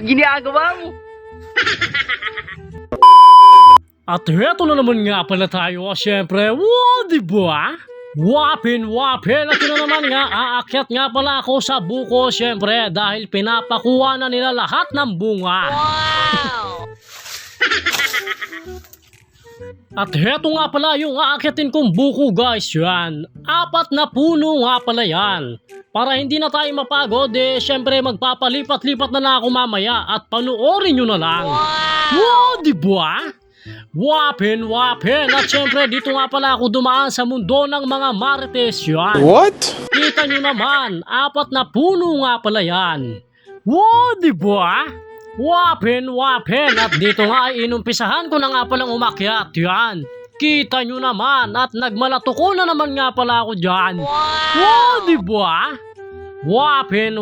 Ginagawa mo? At heto na naman nga pala tayo, syempre, wow, diba? Wapin, at yun na naman nga, aakyat nga pala ako sa buko, syempre, dahil pinapakuha na nila lahat ng bunga. Wow! At heto nga pala yung aakyatin kong buko, guys, yan. 4 na puno nga pala yan. Para hindi na tayo mapagod, syempre magpapalipat-lipat na ako mamaya at panoorin nyo na lang. Wow, diba? Wapin, at syempre dito nga pala ako dumaan sa mundo ng mga marites yan. What? Kita nyo naman, 4 na puno nga pala yan. Wow, diba? Wapin, at dito nga ay inumpisahan ko na nga palang umakyat yan. Kita nyo naman at nagmalatuko na naman nga pala ako dyan. Wow, diba? Wapin,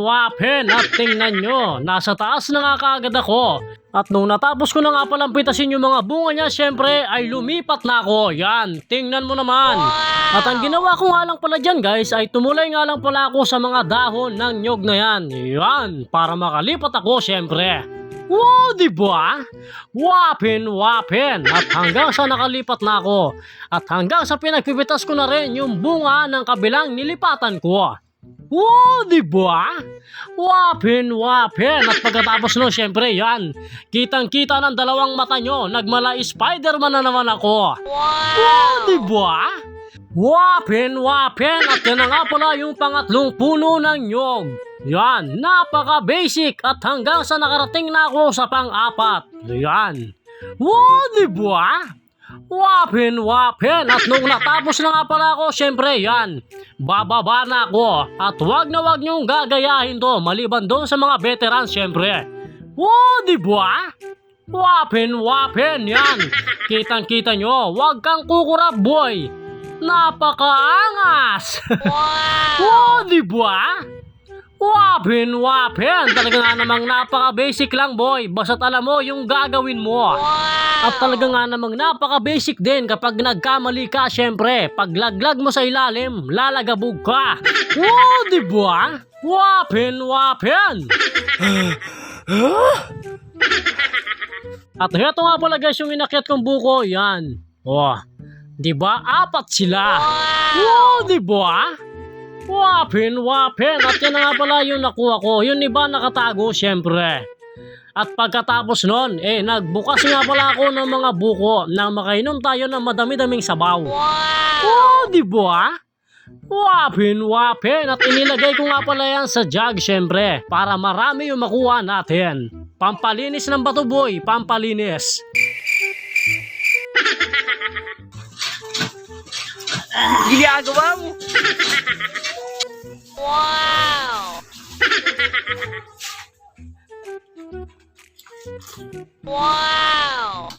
at tingnan nyo, nasa taas na nga kaagad ako. At nung natapos ko na nga palang pitasin yung mga bunga niya, syempre ay lumipat na ako. Yan, tingnan mo naman. At ang ginawa ko nga lang pala dyan, guys, ay tumulay nga lang pala ako sa mga dahon ng nyog na yan. Yan, para makalipat ako, syempre. Wow, diba? Wapin, at hanggang sa nakalipat na ako. At hanggang sa pinagpipitas ko na rin yung bunga ng kabilang nilipatan ko. Wow, diba? Wapin, at pagkatapos nun, syempre yan, kitang-kita ng dalawang mata nyo, nagmala Spider-Man na naman ako. Wow, diba? Wapin, at yan na nga pala yung pangatlong puno ng nyog. Yan, napaka-basic at hanggang sa nakarating na ako sa pang-4. Yan. Wow, diba? Wapin, at nung natapos na nga pala ako, syempre yan, bababa na ako at wag na wag nyong gagayahin to maliban doon sa mga veterans, syempre. Wow, diba? Wapin, yan, kitang-kita nyo, wag kang kukurap, boy. Napakaangas. Wow, diba? Wapin, talaga nga namang napaka-basic lang, boy, basta't alam mo yung gagawin mo. At talaga nga namang napaka-basic din kapag nagkamali ka, syempre, pag laglag mo sa ilalim, lalagabog ka. Wow, diba? Wapin. At heto nga pala, guys, yung inakyat kong buko, yan. Oh, diba? 4 sila. Wow, diba? Wapin, at yan na nga pala yung nakuha ko. Yung iba nakatago, syempre. At pagkatapos nun, nagbukas nga pala ako ng mga buko na makainom tayo ng madami-daming sabaw. Wow, diba? Wapin, at inilagay ko nga pala yan sa jug, syempre, para marami yung makuha natin. Pampalinis ng bato, boy, pampalinis. Ginagawa mo? Wow! Wow!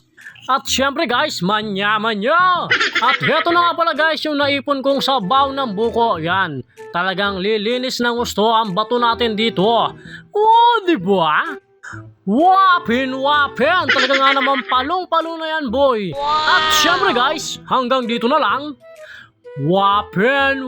At syempre, guys, manyaman nyo! At heto na nga pala, guys, yung naipon kong sabaw ng buko. Yan, talagang lilinis ng gusto ang bato natin dito. Oh, diba? Wapin, talaga nga naman palong-palo na yan, boy. At syempre, guys, hanggang dito na lang. Wapin.